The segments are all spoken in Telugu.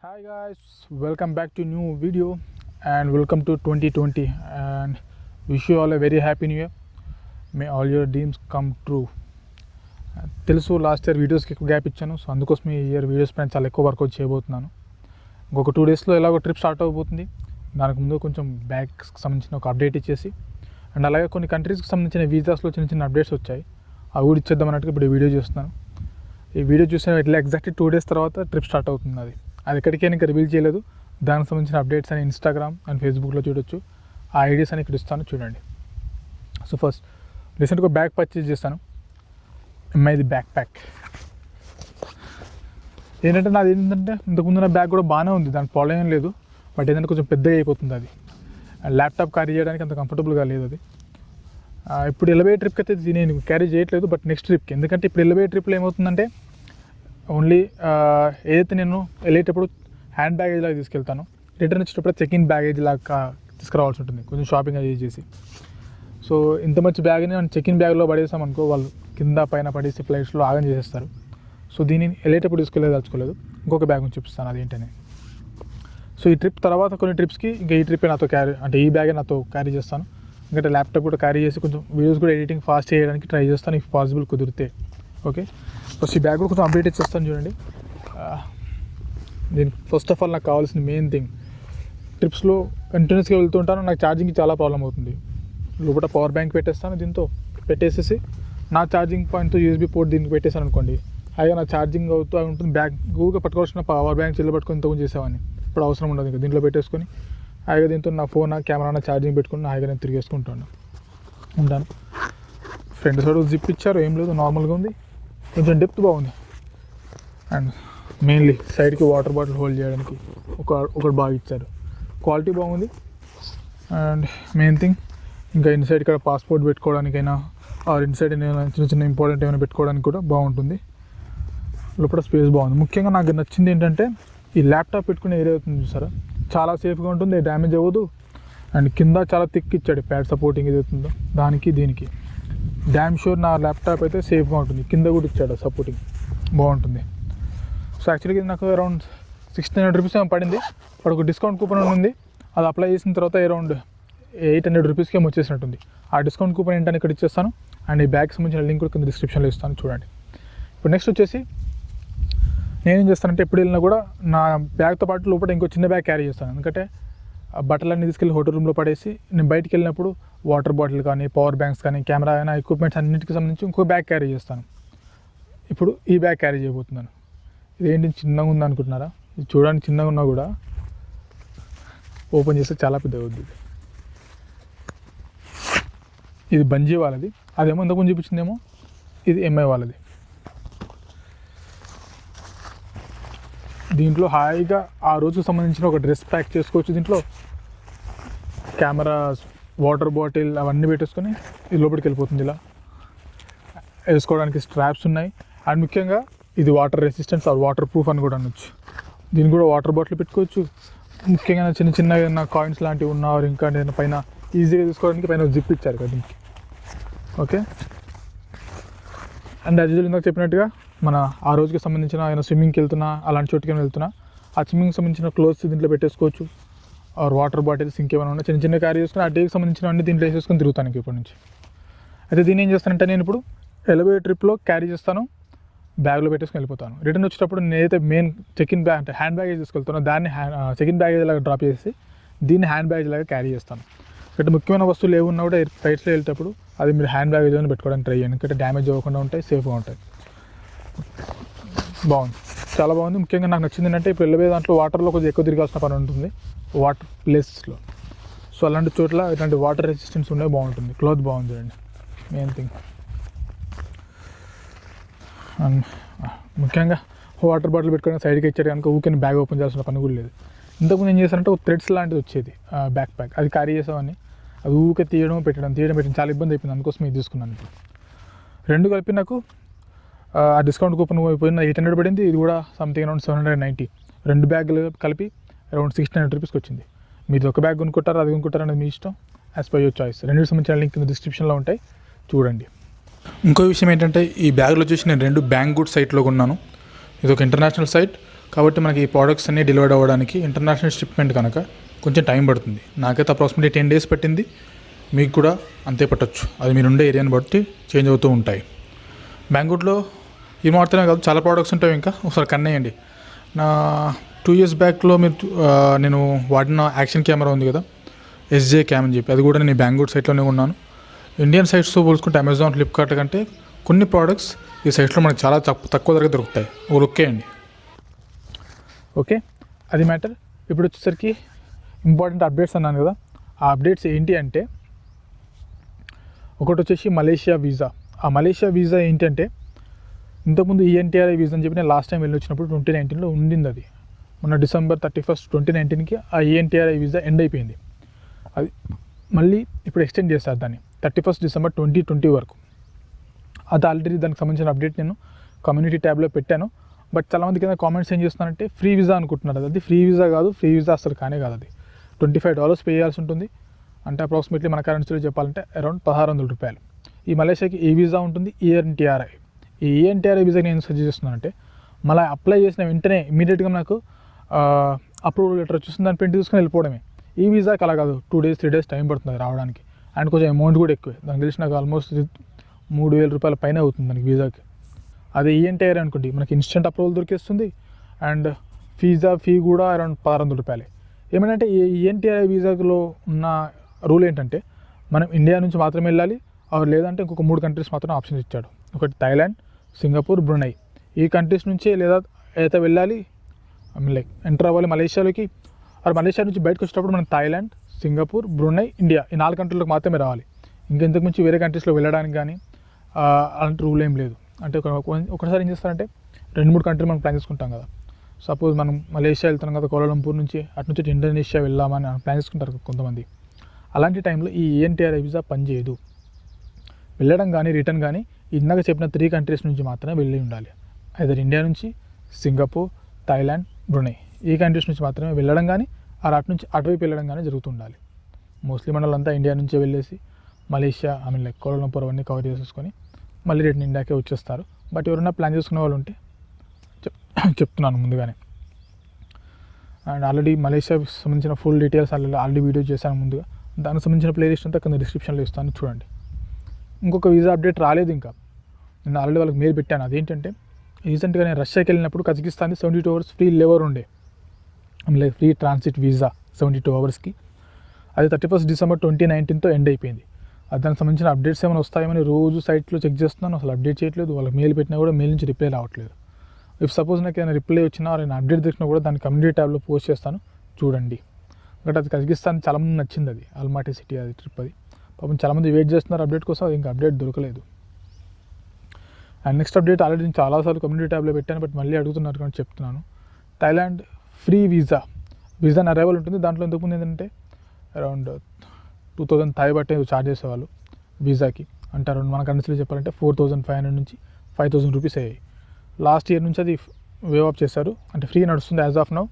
Hi guys, welcome back to new video and welcome to 2020 and wish you all a very happy new year. May all your dreams come true. తెలుసు లాస్ట్ ఇయర్ వీడియోస్కి ఎక్కువ గ్యాప్ ఇచ్చాను, సో అందుకోసం ఈ ఇయర్ వీడియోస్ పైన చాలా ఎక్కువ వర్కౌట్ చేయబోతున్నాను. ఇంకొక 2 డేస్లో ఎలాగో ట్రిప్ స్టార్ట్ అవబోతుంది. దానికి ముందు కొంచెం బ్యాగ్స్కి సంబంధించిన ఒక అప్డేట్ ఇచ్చేసి అండ్ అలాగే కొన్ని కంట్రీస్కి సంబంధించిన వీసాస్లో చిన్న చిన్న అప్డేట్స్ వచ్చాయి, అవి కూడా ఇచ్చేద్దాం అన్నట్టుగా ఇప్పుడు ఈ వీడియో చేస్తున్నాను. ఈ వీడియో చూసిన ఇట్లా ఎగ్జాక్ట్లీ 2 డేస్ తర్వాత ట్రిప్ స్టార్ట్ అవుతుంది. అది ఎక్కడికైనా ఇంకా రివీల్ చేయలేదు. దానికి సంబంధించిన అప్డేట్స్ అని ఇన్స్టాగ్రామ్ అండ్ ఫేస్బుక్లో చూడొచ్చు. ఆ ఐడియాస్ అని ఇక్కడ ఇస్తాను, చూడండి. సో ఫస్ట్ రీసెంట్గా బ్యాగ్ పర్చేజ్ చేస్తాను, ఎంఐది బ్యాక్ ప్యాక్. నాది ఏంటంటే ఇంతకుముందు నా బ్యాగ్ కూడా బాగానే ఉంది, దానికి ప్రాబ్లం ఏం లేదు. బట్ ఏంటంటే కొంచెం పెద్దగా అయిపోతుంది అది, ల్యాప్టాప్ క్యారీ చేయడానికి అంత కంఫర్టబుల్గా లేదు అది. ఇప్పుడు వెళ్ళబోయే ట్రిప్కి అయితే నేను క్యారీ చేయట్లేదు, బట్ నెక్స్ట్ ట్రిప్కి. ఎందుకంటే ఇప్పుడు వెళ్ళబోయే ట్రిప్లో ఏమవుతుందంటే ఓన్లీ ఏదైతే నేను వెళ్ళేటప్పుడు హ్యాండ్ బ్యాగేజ్ లాగా తీసుకెళ్తాను, రిటర్న్ వచ్చేటప్పుడు చెక్-ఇన్ బ్యాగేజ్ లాగా తీసుకురావాల్సి ఉంటుంది, కొంచెం షాపింగ్ అది చేసి. సో ఇంత మంచి బ్యాగ్ని మనం చెక్-ఇన్ బ్యాగ్లో పడేసామనుకో, వాళ్ళు కింద పైన పడేసి ఫ్లైట్స్లో ఆగం చేసేస్తారు. సో దీన్ని వెళ్ళేటప్పుడు తీసుకెళ్ళదలుచుకోలేదు, ఇంకొక బ్యాగ్ చూపిస్తాను అదేంటని. సో ఈ ట్రిప్ తర్వాత కొన్ని ట్రిప్స్కి ఇంకా ఈ ట్రిప్పే నాతో క్యారీ, అంటే ఈ బ్యాగే నాతో క్యారీ చేస్తాను. ఎందుకంటే ల్యాప్టాప్ కూడా క్యారీ చేసి కొంచెం వీడియోస్ కూడా ఎడిటింగ్ ఫాస్ట్ చేయడానికి ట్రై చేస్తాను, ఇఫ్ పాసిబుల్ కుదిరితే. ఓకే, ఫస్ట్ ఈ బ్యాగ్ కూడా కొంచెం అప్డేట్ ఇచ్చేస్తాను, చూడండి. దీనికి ఫస్ట్ ఆఫ్ ఆల్ నాకు కావాల్సిన మెయిన్ థింగ్, ట్రిప్స్లో కంటిన్యూస్గా వెళ్తుంటాను, నాకు ఛార్జింగ్కి చాలా ప్రాబ్లం అవుతుంది. లోపల పవర్ బ్యాంక్ పెట్టేస్తాను, దీంతో పెట్టేసేసి నా ఛార్జింగ్ పాయింట్తో యూఎస్బీ పోర్ట్ దీనికి పెట్టేసాను అనుకోండి, హాయిగా నా ఛార్జింగ్ అవుతూ ఉంటుంది. బ్యాగ్ ఊగా పట్టుకోవాల్సిన పవర్ బ్యాంక్ చెల్లి పట్టుకొని ఇంతకు చేసేవాడిని, ఇప్పుడు అవసరం ఉండదు. ఇంకా దీంట్లో పెట్టేసుకొని హాయిగా దీంతో నా ఫోన్ కెమెరా ఛార్జింగ్ పెట్టుకుని హాయిగా నేను తిరిగేసుకుంటాను ఉంటాను. ఫ్రంట్ సైడ్ జిప్ ఇచ్చారు, ఏం లేదు, నార్మల్గా ఉంది, కొంచెం డెప్త్ బాగుంది. అండ్ మెయిన్లీ సైడ్కి వాటర్ బాటిల్ హోల్డ్ చేయడానికి ఒకటి బాగా ఇచ్చారు, క్వాలిటీ బాగుంది. అండ్ మెయిన్ థింగ్ ఇంకా ఇన్సైడ్ ఇక్కడ పాస్పోర్ట్ పెట్టుకోవడానికైనా ఆర్ ఇన్సైడ్ ఏమైనా చిన్న చిన్న ఇంపార్టెంట్ ఏమైనా పెట్టుకోవడానికి కూడా బాగుంటుంది. లోపల స్పేస్ బాగుంది. ముఖ్యంగా నాకు నచ్చింది ఏంటంటే ఈ ల్యాప్టాప్ పెట్టుకునే ఏరియా అవుతుంది చూసారా, చాలా సేఫ్గా ఉంటుంది, డ్యామేజ్ అవ్వదు. అండ్ కింద చాలా థిక్ ఇచ్చాడు ప్యాడ్ సపోర్టింగ్ ఏది అవుతుందో దానికి దీనికి. డ్యామ్ షూర్ నా ల్యాప్టాప్ అయితే సేఫ్గా ఉంటుంది. కింద కూడా ఇచ్చాడు సపోర్టింగ్, బాగుంటుంది. సో యాక్చువల్గా ఇది నాకు అరౌండ్ 1600 రూపీస్ ఏమో పడింది. అప్పుడు ఒక డిస్కౌంట్ కూపన్ ఉంది, అది అప్లై చేసిన తర్వాత అరౌండ్ 800 రూపీస్కి ఏమో వచ్చేసినట్టుంది. ఆ డిస్కౌంట్ కూపన్ ఏంటని ఇక్కడ ఇచ్చేస్తాను. అండ్ ఈ బ్యాగ్కి సంబంధించిన లింక్ కూడా కింద డిస్క్రిప్షన్లో ఇస్తాను, చూడండి. ఇప్పుడు నెక్స్ట్ వచ్చేసి నేనేం చేస్తానంటే ఎప్పుడు వెళ్ళినా కూడా నా బ్యాగ్తో పాటు లోపల ఇంకో చిన్న బ్యాగ్ క్యారీ చేస్తాను. ఎందుకంటే బట్టలన్నీ తీసుకెళ్ళి హోటల్ రూమ్లో పడేసి నేను బయటికి వెళ్ళినప్పుడు వాటర్ బాటిల్ కానీ పవర్ బ్యాంక్స్ కానీ కెమెరా అయినా ఎక్విప్మెంట్స్ అన్నింటికి సంబంధించి ఇంకో బ్యాగ్ క్యారీ చేస్తాను. ఇప్పుడు ఈ బ్యాగ్ క్యారీ చేయబోతున్నాను. ఇదేంటి చిన్నగా ఉంది అనుకుంటున్నారా? ఇది చూడడానికి చిన్నగా ఉన్నా కూడా ఓపెన్ చేస్తే చాలా పెద్దగా అవుద్ది. ఇది బంజీ వాళ్ళది, అదేమో ఇంతకుముందు చూపించిందేమో ఇది ఎంఐ వాళ్ళది. దీంట్లో హాయిగా ఆ రోజుకు సంబంధించిన ఒక డ్రెస్ ప్యాక్ చేసుకోవచ్చు. దీంట్లో కెమెరాస్, వాటర్ బాటిల్ అవన్నీ పెట్టేసుకొని ఇది లోపలికి వెళ్ళిపోతుంది. ఇలా వేసుకోవడానికి స్ట్రాప్స్ ఉన్నాయి. అండ్ ముఖ్యంగా ఇది water resistance or waterproof అని కూడా అనొచ్చు. దీన్ని కూడా వాటర్ బాటిల్ పెట్టుకోవచ్చు. ముఖ్యంగా చిన్న చిన్న ఏదైనా కాయిన్స్ లాంటివి ఉన్నా ఇంకా నేను పైన ఈజీగా తీసుకోవడానికి పైన జిప్ ఇచ్చారు కదా దీనికి. ఓకే, అండ్ యాజ్ యూజువల్ ఇందాక చెప్పినట్టుగా మన ఆ రోజుకి సంబంధించిన ఏమైనా స్విమ్మింగ్కి వెళ్తున్నా అలాంటి చోటుకి వెళ్తున్నా ఆ స్విమ్మింగ్కి సంబంధించిన క్లోత్స్ దీంట్లో పెట్టేసుకోవచ్చు. ఆర్ వాటర్ బాటిల్స్ ఇంకేమైనా ఉన్నా చిన్న చిన్న క్యారీ చేసుకుని ఆ డేకి సంబంధించిన అన్ని దీంట్లో వేసేసుకొని తిరుగుతాను ఇప్పటి నుంచి. అయితే దీన్ని ఏం చేస్తానంటే నేను ఇప్పుడు వెళ్ళబోయే ట్రిప్లో క్యారీ చేస్తాను, బ్యాగ్లో పెట్టేసుకొని వెళ్ళిపోతాను. రిటర్న్ వచ్చేటప్పుడు నేనైతే మెయిన్ చెక్-ఇన్ బ్యాగ్ అంటే హ్యాండ్ బ్యాగేజ్ తీసుకెళ్తానో దాన్ని చెక్-ఇన్ బ్యాగేజ్ లాగా డ్రాప్ చేసి దీన్ని హ్యాండ్ బ్యాగేజ్ లాగా క్యారీ చేస్తాను. అంటే ముఖ్యమైన వస్తువులు ఏమున్నా కూడా ఫ్లైట్స్లో వెళ్ళేటప్పుడు అది మీరు హ్యాండ్ బ్యాగేజ్ అని పెట్టుకోవడానికి ట్రై చేయండి, ఎందుకంటే డ్యామేజ్ అవ్వకుండా ఉంటాయి, సేఫ్గా ఉంటాయి. బాగుంది, చాలా బాగుంది. ముఖ్యంగా నాకు నచ్చింది ఏంటంటే ఇప్పుడు వెళ్ళబోయే దాంట్లో వాటర్లో కొంచెం ఎక్కువ తిరగాల్సిన పని ఉంటుంది, వాటర్ ప్లేసెస్లో. సో అలాంటి చోట్ల ఇలాంటి వాటర్ రెసిస్టెన్స్ ఉండే బాగుంటుంది. క్లాత్ బాగుంది చూడండి, మెయిన్ థింగ్. ముఖ్యంగా వాటర్ బాటిల్ పెట్టుకొని సైడ్కి ఇచ్చారు కనుక ఊరికే బ్యాగ్ ఓపెన్ చేయాల్సిన పని కూడా లేదు. ఇంతకుముందు ఏం చేశారంటే ఒక థ్రెడ్స్ లాంటిది వచ్చేది బ్యాక్ ప్యాక్, అది క్యారీ చేసామని అది ఊరికే తీయడం పెట్టడం చాలా ఇబ్బంది అయిపోయింది. అందుకోసం ఇది తీసుకున్నాను. ఇప్పుడు రెండు కలిపి నాకు ఆ డిస్కౌంట్ కూపన్ పోయిన 800 పడింది, ఇది కూడా సంథింగ్ అరౌండ్ 790. రెండు బ్యాగులు కలిపి అరౌండ్ 1600 రూపీస్కి వచ్చింది. మీరు ఒక బ్యాగ్ కొనుక్కుంటారు, అది కొనుక్కుంటారు అనేది మీ ఇష్టం, యాజ్ పర్ యువర్ చాయిస్. రెండింటికి సంబంధించిన లింక్ కింద డిస్క్రిప్షన్లో ఉంటాయి, చూడండి. ఇంకో విషయం ఏంటంటే ఈ బ్యాగ్లో వచ్చేసి నేను 2 బ్యాంగ్గుడ్ సైట్లో కొన్నాను. ఇది ఒక ఇంటర్నేషనల్ సైట్, కాబట్టి మనకి ఈ ప్రోడక్ట్స్ అన్నీ డెలివర్డ్ అవ్వడానికి ఇంటర్నేషనల్ షిప్మెంట్ కనుక కొంచెం టైం పడుతుంది. నాకైతే అప్రాక్సిమేట్లీ 10 days పట్టింది, మీకు కూడా అంతే పట్టొచ్చు. అది మీరుండే ఏరియాని బట్టి చేంజ్ అవుతూ ఉంటాయి. బ్యాంగ్వుడ్లో ఈ మాత్రమే కాదు, చాలా ప్రోడక్ట్స్ ఉంటాయి. ఇంకా ఒకసారి కన్నేయండి. నా 2 years బ్యాక్లో నేను వాడిన యాక్షన్ కెమెరా ఉంది కదా, SJ క్యామ్ అని చెప్పి, అది కూడా నేను బ్యాంగ్వుడ్ సైట్లోనే ఉన్నాను. ఇండియన్ సైట్స్తో పోల్చుకుంటే అమెజాన్, ఫ్లిప్కార్ట్ కంటే కొన్ని ప్రోడక్ట్స్ ఈ సైట్స్లో మనకు చాలా తక్కువ ధరగా దొరుకుతాయి. ఒక లుక్ వేయండి. ఓకే, అది మ్యాటర్. ఇప్పుడు వచ్చేసరికి ఇంపార్టెంట్ అప్డేట్స్ అన్నాను కదా, ఆ అప్డేట్స్ ఏంటి అంటే, ఒకటి వచ్చేసి మలేషియా వీసా. ఆ మలేషియా వీసా ఏంటంటే, ఇంతకుముందు ENTRI వీసా అని చెప్పి నేను లాస్ట్ టైం వెళ్ళి వచ్చినప్పుడు 2019లో ఉండింది. అది మొన్న December 31st, 2019కి ఆ ENTRI వీసా ఎండ్ అయిపోయింది. అది మళ్ళీ ఇప్పుడు ఎక్స్టెండ్ చేస్తారు దాన్ని 31st December 2020 వరకు. అది ఆల్రెడీ దానికి సంబంధించిన అప్డేట్ నేను కమ్యూనిటీ ట్యాబ్లో పెట్టాను. బట్ చాలామంది కింద కామెంట్స్ ఏం చేస్తున్నారంటే ఫ్రీ వీసా అనుకుంటున్నారు. అది ఫ్రీ వీసా కాదు, ఫ్రీ వీసా అసలు కానే కాదు. అది $25 పే చేయాల్సి ఉంటుంది. అంటే అప్రాక్సిమేట్లీ మన కరెన్సీలో చెప్పాలంటే అరౌండ్ $1600. ఈ మలేషియాకి ఈ వీసా ఉంటుంది, ENTRI. ఈ ENTRI వీసాకి నేను సజెస్ట్ చేస్తున్నానంటే, మళ్ళీ అప్లై చేసిన వెంటనే ఇమీడియట్గా నాకు అప్రూవల్ లెటర్ వచ్చేస్తుంది, దాన్ని ప్రింట్ తీసుకొని వెళ్ళిపోవడమే. ఈ వీసాకి అలా కాదు, 2 days 3 days టైం పడుతుంది రావడానికి. అండ్ కొంచెం అమౌంట్ కూడా ఎక్కువే. దానికి తెలిసి నాకు ఆల్మోస్ట్ $3000 పైన అవుతుంది దానికి వీసాకి. అదే ENTRI అనుకోండి, మనకి ఇన్స్టెంట్ అప్రూవల్ దొరికేస్తుంది. అండ్ ఫీ కూడా అరౌండ్ $1600. ఏమంటే ఈ ENTRI వీసాలో ఉన్న రూల్ ఏంటంటే, మనం ఇండియా నుంచి మాత్రమే వెళ్ళాలి, లేదంటే ఇంకొక 3 కంట్రీస్ మాత్రం ఆప్షన్ ఇచ్చాడు. ఒకటి థాయిలాండ్, సింగపూర్, బ్రునై. ఈ కంట్రీస్ నుంచే లేదా అయితే వెళ్ళాలి, లైక్ ఎంటర్ అవ్వాలి మలేషియాలోకి. మలేషియా నుంచి బయటకు వచ్చేటప్పుడు మనం థాయిలాండ్, సింగపూర్, బ్రునై, ఇండియా ఈ 4 కంట్రీలకు మాత్రమే రావాలి. ఇంకెంతకు మించి వేరే కంట్రీస్లో వెళ్ళడానికి కానీ అలాంటి రూల్ ఏం లేదు. అంటే ఒకసారి ఏం చేస్తారంటే 2-3 కంట్రీలు మనం ప్లాన్ చేసుకుంటాం కదా. సపోజ్ మనం మలేషియా వెళ్తున్నాం కదా, కోలాలంపూర్ నుంచి అటు నుంచి ఇండోనేషియా వెళ్దామని ప్లాన్ చేసుకుంటారు కొంతమంది. అలాంటి టైంలో ఈ ENTRI వీసా పనిచేయదు. వెళ్ళడం కానీ రిటర్న్ కానీ ఇందాక చెప్పిన 3 కంట్రీస్ నుంచి మాత్రమే వెళ్ళి ఉండాలి. ఐదర్ ఇండియా నుంచి, సింగపూర్, థాయిలాండ్, బ్రునై ఈ కంట్రీస్ నుంచి మాత్రమే వెళ్ళడం కానీ అటు నుంచి అటువైపు వెళ్ళడం కానీ జరుగుతుండాలి. మోస్ట్లీ మనలంతా ఇండియా నుంచే వెళ్ళేసి మలేషియా లైక్ కోలాలంపూర్ అవన్నీ కవర్ చేసేసుకొని మళ్ళీ రిటర్న్ ఇండియాకే వచ్చేస్తారు. బట్ ఎవరైనా ప్లాన్ చేసుకునే వాళ్ళు ఉంటే చెప్తున్నాను ముందుగానే. అండ్ ఆల్రెడీ మలేషియాకి సంబంధించిన ఫుల్ డీటెయిల్స్ ఆల్రెడీ వీడియో చేశాను ముందుగా. దానికి సంబంధించిన ప్లేలిస్ట్ అంతా కింద డిస్క్రిప్షన్లో ఇస్తాను, చూడండి. ఇంకొక వీసా అప్డేట్ రాలేదు ఇంకా. నేను ఆల్రెడీ వాళ్ళకి మెయిల్ పెట్టాను. అదేంటంటే, రీసెంట్గా నేను రష్యాకి వెళ్ళినప్పుడు కజకిస్తాన్కి 72 hours ఫ్రీ లేవర్ ఉండే, like free transit visa 72 hours. అది 31st December 2019తో ఎండ్ అయిపోయింది. దానికి సంబంధించిన అప్డేట్స్ ఏమైనా వస్తాయేమని రోజు సైట్లో చెక్ చేస్తున్నాను, అసలు అప్డేట్ చేయట్లేదు. వాళ్ళకి మెయిల్ పెట్టినా కూడా మెయిల్ నుంచి రిప్లై రావట్లేదు. ఇఫ్ సపోజ్ నాకు ఏమైనా రిప్లై వచ్చినా నేను అప్డేట్ దొరికినా కూడా దాన్ని కమ్యూనిటీ ట్యాబ్లో పోస్ట్ చేస్తాను, చూడండి. బట్ అది కజకిస్తాన్ చాలామంది నచ్చింది, అది అల్మాటీ సిటీ, అది ట్రిప్. అది పాపం చాలామంది వెయిట్ చేస్తున్నారు అప్డేట్ కోసం, అది ఇంకా అప్డేట్ దొరకలేదు. అండ్ నెక్స్ట్ అప్డేట్ ఆల్రెడీ నేను చాలాసార్లు కమ్యూనిటీ ట్యాబ్లో పెట్టాను, బట్ మళ్ళీ అడుగుతున్నారు కానీ చెప్తున్నాను. థాయిలాండ్ ఫ్రీ వీసా అరైవల్ ఉంటుంది. దాంట్లో ఇంతకుముందు ఏంటంటే అరౌండ్ 2000 థాయ్ బట్టే ఛార్జ్ చేసేవాళ్ళు వీసాకి. అంటే అరౌండ్ మన కరెన్సీలో చెప్పాలంటే 4500 నుంచి 5000 రూపీస్ అయ్యాయి. లాస్ట్ ఇయర్ నుంచి అది వేవ్ ఆఫ్ చేశారు, అంటే ఫ్రీ నడుస్తుంది. As of now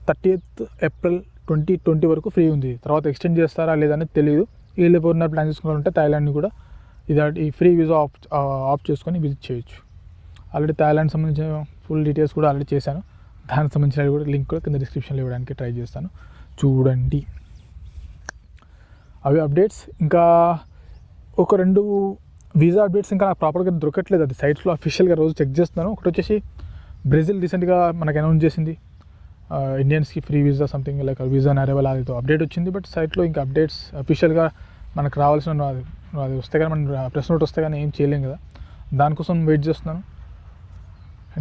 30th April 2020 వరకు ఫ్రీ ఉంది. తర్వాత ఎక్స్టెండ్ చేస్తారా లేదనేది తెలియదు. వీళ్ళు ఎవరైనా ప్లాన్ చేసుకోవాలంటే థాయిలాండ్ని కూడా ఈ ఫ్రీ వీసా ఆఫ్ చేసుకొని విజిట్ చేయొచ్చు. ఆల్రెడీ థాయిలాండ్ సంబంధించిన ఫుల్ డీటెయిల్స్ కూడా ఆల్రెడీ చేశాను. దానికి సంబంధించిన కూడా లింక్ కూడా కింద డిస్క్రిప్షన్లో ఇవ్వడానికి ట్రై చేస్తాను, చూడండి. అవి అప్డేట్స్. ఇంకా ఒక 2 వీసా అప్డేట్స్ ఇంకా నాకు ప్రాపర్గా దొరకట్లేదు, అది సైట్స్లో అఫీషియల్గా రోజు చెక్ చేస్తున్నాను. ఒకటి వచ్చేసి బ్రెజిల్ రీసెంట్గా మనకు అనౌన్స్ చేసింది ఇండియన్స్కి free visa something like visa arrival, అది అప్డేట్ వచ్చింది. బట్ సైట్లో ఇంకా అప్డేట్స్ అఫీషియల్గా మనకు రావాల్సిన అది వస్తే కానీ మన ప్రెస్ నోట్ వస్తే కానీ ఏం చేయలేం కదా, దానికోసం వెయిట్ చేస్తున్నాను.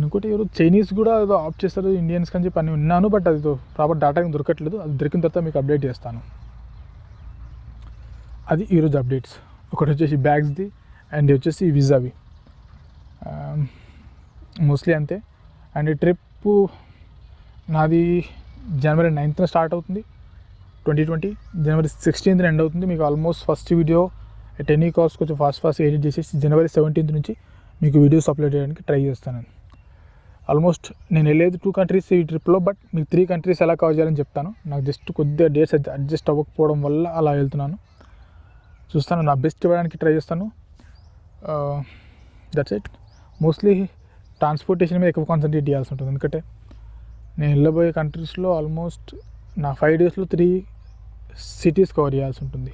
ఇంకోటి ఎవరు చైనీస్ కూడా ఏదో ఆఫ్ చేస్తారు ఇండియన్స్ అని చెప్పి అని విన్నాను, బట్ అది ప్రాపర్ డేటా ఏం దొరకట్లేదు. అది దొరికిన తర్వాత మీకు అప్డేట్ చేస్తాను. అది ఈరోజు అప్డేట్స్. ఒకటి వచ్చేసి బ్యాగ్స్ది అండ్ వచ్చేసి వీసావి, మోస్ట్లీ అంతే. అండ్ ఈ ట్రిప్ నాది January 9th స్టార్ట్ అవుతుంది 2020, January 16th ఎండ్ అవుతుంది. మీకు almost first video at any cost కొంచెం ఫాస్ట్ ఎడిట్ చేసేసి January 17th నుంచి మీకు వీడియోస్ అప్లోడ్ చేయడానికి ట్రై చేస్తాను. ఆల్మోస్ట్ నేను వెళ్ళేది 2 కంట్రీస్ ఈ ట్రిప్లో, బట్ మీకు 3 కంట్రీస్ ఎలా కవర్ చేయాలని చెప్తాను. నాకు జస్ట్ కొద్దిగా డేట్స్ అడ్జస్ట్ అవ్వకపోవడం వల్ల అలా వెళ్తున్నాను. చూస్తాను, నా బెస్ట్ ఇవ్వడానికి ట్రై చేస్తాను. That's it. మోస్ట్లీ ట్రాన్స్పోర్టేషన్ మీద ఎక్కువ కాన్సన్ట్రేట్ చేయాల్సి ఉంటుంది, ఎందుకంటే నేను వెళ్ళబోయే కంట్రీస్లో ఆల్మోస్ట్ నా 5 డేస్లో 3 సిటీస్ కవర్ చేయాల్సి ఉంటుంది.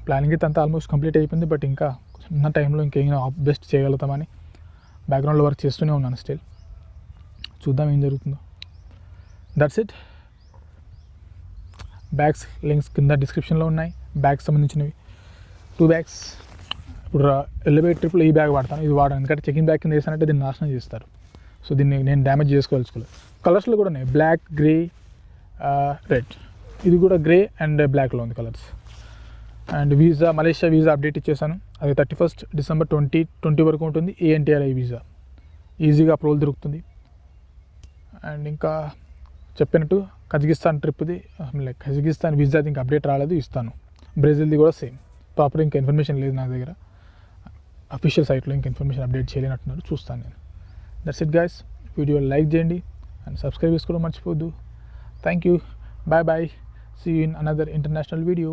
ప్లానింగ్ అయితే అంతా ఆల్మోస్ట్ కంప్లీట్ అయిపోయింది. బట్ ఇంకా ఉన్న టైంలో ఇంకేమైనా బెస్ట్ చేయగలుగుతామని బ్యాక్గ్రౌండ్లో వర్క్ చేస్తూనే ఉన్నాను స్టిల్. చూద్దాం ఏం జరుగుతుందో. That's it. బ్యాగ్స్ లింక్స్ కింద డిస్క్రిప్షన్లో ఉన్నాయి. బ్యాగ్స్ సంబంధించినవి 2 బ్యాగ్స్. ఇప్పుడు వెళ్ళబోయే ట్రిప్లో ఈ బ్యాగ్ వాడతాను. ఇది వాడాను ఎందుకంటే చెకింగ్ బ్యాగ్ కింద వేసానంటే దీన్ని నాశనం చేస్తారు. సో దీన్ని నేను డ్యామేజ్ చేసుకోవాల్సుకోలేదు. కలర్స్లో కూడా ఉన్నాయి, బ్లాక్, గ్రే, రెడ్. ఇది కూడా గ్రే అండ్ బ్లాక్లో ఉంది colours. And visa, Malaysia visa update ఇచ్చేసాను. అది 31 డిసెంబర్ 2020 వరకు ఉంటుంది. ANTRI వీసా ఈజీగా అప్రూవల్ దొరుకుతుంది. అండ్ ఇంకా చెప్పినట్టు కజకిస్తాన్ ట్రిప్ది లైక్ కజకిస్తాన్ వీసాది ఇంకా అప్డేట్ రాలేదు, ఇస్తాను. బ్రెజిల్ది కూడా సేమ్. ప్రాపర్ ఇంకా ఇన్ఫర్మేషన్ లేదు నా దగ్గర. అఫీషియల్ సైట్లో ఇంకా ఇన్ఫర్మేషన్ అప్డేట్ చేయలేనట్టున్నారు, చూస్తాను నేను. That's it guys. Video like చేయండి అండ్ సబ్స్క్రైబ్ చేసుకోవడం మర్చిపోద్దు. Thank you. Bye bye. See you in another international video.